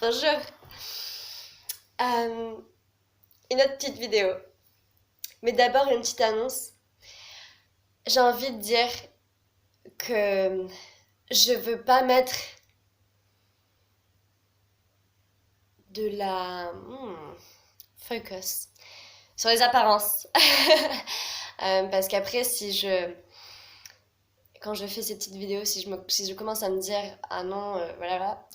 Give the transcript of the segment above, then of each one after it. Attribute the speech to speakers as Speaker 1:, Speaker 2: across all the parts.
Speaker 1: Bonjour. Une autre petite vidéo. Mais d'abord une petite annonce. J'ai envie de dire que je veux pas mettre de la focus sur les apparences. Parce qu'après, quand je fais ces petites vidéos, si je commence à me dire ah non, voilà,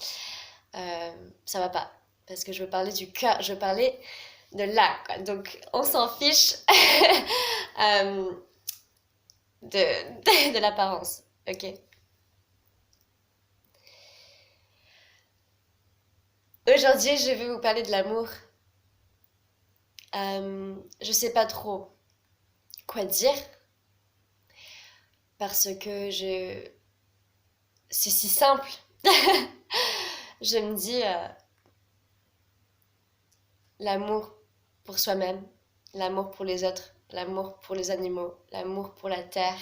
Speaker 1: ça va pas. Parce que je veux parler du cœur, je veux parler de là, quoi. Donc on s'en fiche euh, de l'apparence, ok? Aujourd'hui, je vais vous parler de l'amour. Je sais pas trop quoi dire parce que c'est si simple. Je me dis l'amour pour soi-même, l'amour pour les autres, l'amour pour les animaux, l'amour pour la terre.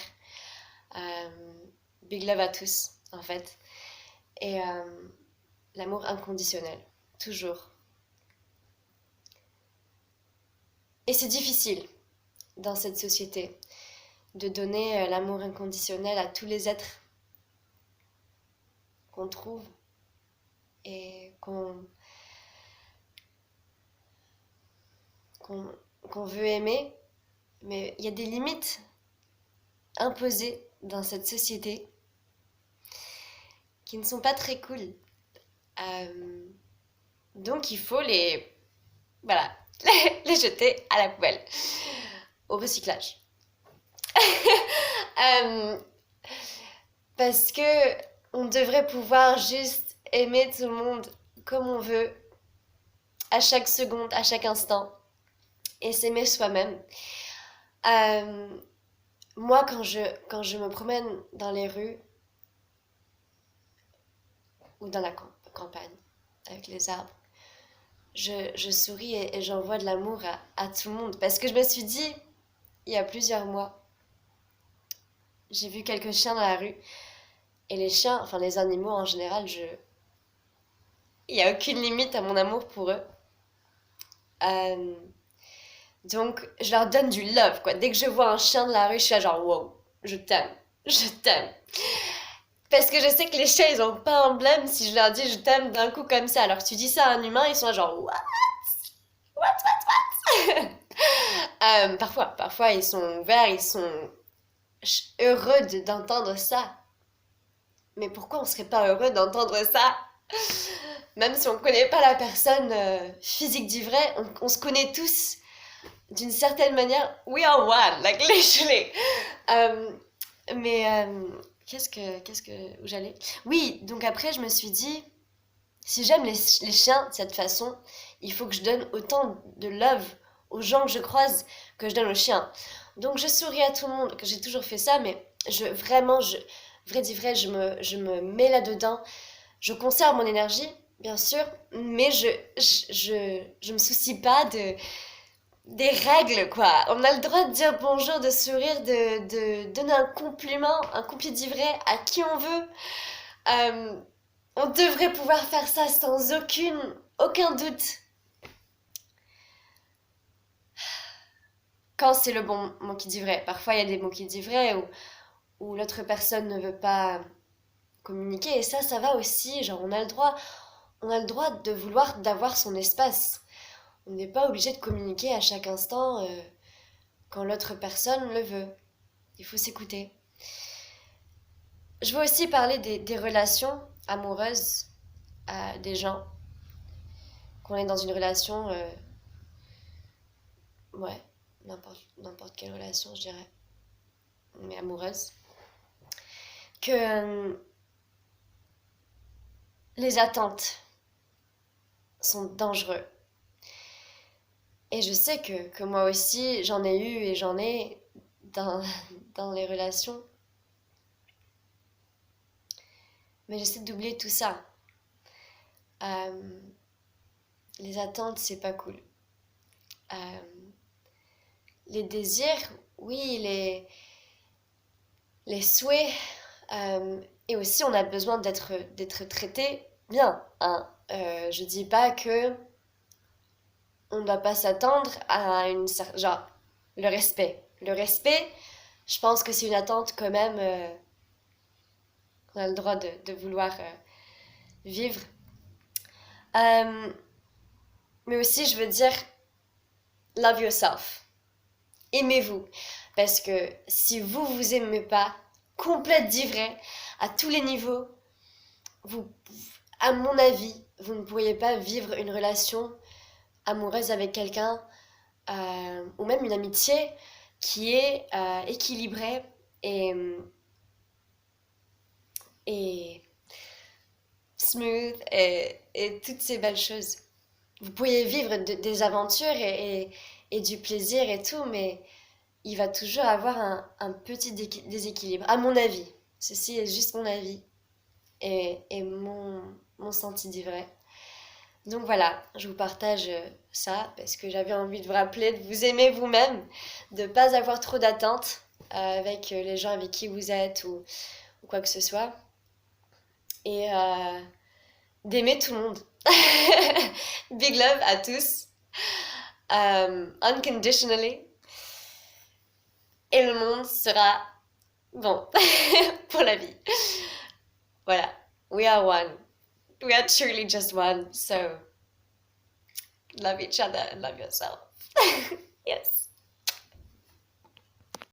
Speaker 1: Big love à tous, en fait. Et l'amour inconditionnel, toujours. Et c'est difficile dans cette société de donner l'amour inconditionnel à tous les êtres qu'on trouve et qu'on qu'on veut aimer, mais il y a des limites imposées dans cette société qui ne sont pas très cool. Euh, donc il faut voilà, les jeter à la poubelle, au recyclage. Euh, Parce que on devrait pouvoir juste aimer tout le monde comme on veut, à chaque seconde, à chaque instant, et s'aimer soi-même. Euh, Moi, quand je me promène dans les rues ou dans la campagne, avec les arbres, je souris et j'envoie de l'amour à tout le monde. Parce que je me suis dit, il y a plusieurs mois, j'ai vu quelques chiens dans la rue. Et les chiens, enfin les animaux en général, il n'y a aucune limite à mon amour pour eux. Euh, donc, je leur donne du love, quoi. Dès que je vois un chien de la rue, je suis là genre, wow, je t'aime, je t'aime. Parce que je sais que les chiens, ils ont pas un blême si je leur dis je t'aime d'un coup comme ça. Alors que tu dis ça à un humain, ils sont là genre, what? Parfois, ils sont ouverts, ils sont heureux d'entendre ça. Mais pourquoi on serait pas heureux d'entendre ça? Même si on connaît pas la personne physique du vrai, on se connaît tous d'une certaine manière. We are one, like literally. Euh, où j'allais? Oui, donc après je me suis dit, si j'aime les chiens de cette façon, il faut que je donne autant de love aux gens que je croise que je donne aux chiens. Donc je souris à tout le monde, que j'ai toujours fait ça, mais vrai dit vrai, je me mets là-dedans. Je conserve mon énergie, bien sûr, mais je me soucie pas des règles, quoi. On a le droit de dire bonjour, de sourire, de donner un compliment vrai à qui on veut. Euh, on devrait pouvoir faire ça sans aucun doute. Quand c'est le bon mot qui dit vrai. Parfois, il y a des mots qui disent vrai où l'autre personne ne veut pas communiquer. Et ça va aussi. Genre, on a le droit de vouloir d'avoir son espace. On n'est pas obligé de communiquer à chaque instant quand l'autre personne le veut. Il faut s'écouter. Je veux aussi parler des relations amoureuses des gens. Qu'on est dans une relation, ouais, n'importe quelle relation, je dirais, mais amoureuse, que les attentes sont dangereux. Et je sais que moi aussi, j'en ai eu et j'en ai dans, dans les relations. Mais j'essaie d'oublier tout ça. Euh, les attentes, c'est pas cool. Euh, les désirs, oui, les souhaits, et aussi on a besoin d'être traité bien, hein. Je dis pas que on ne doit pas s'attendre à genre le respect. Le respect, je pense que c'est une attente quand même qu'on a le droit de vouloir vivre. Mais aussi, je veux dire, love yourself. Aimez-vous. Parce que si vous vous aimez pas, complète d'ivraie, à tous les niveaux, vous, à mon avis, vous ne pourriez pas vivre une relation amoureuse avec quelqu'un ou même une amitié qui est équilibrée et, et smooth et toutes ces belles choses. Vous pourriez vivre des aventures et du plaisir et tout, mais il va toujours avoir un petit déséquilibre, à mon avis. Ceci est juste mon avis et mon senti d'ivraie. Donc voilà, je vous partage ça parce que j'avais envie de vous rappeler de vous aimer vous-même, de ne pas avoir trop d'attentes avec les gens avec qui vous êtes ou quoi que ce soit. Et d'aimer tout le monde. Big love à tous. Unconditionally. Et le monde sera bon pour la vie. Voilà. We are one. We are truly just one. So, love each other and love yourself. Yes.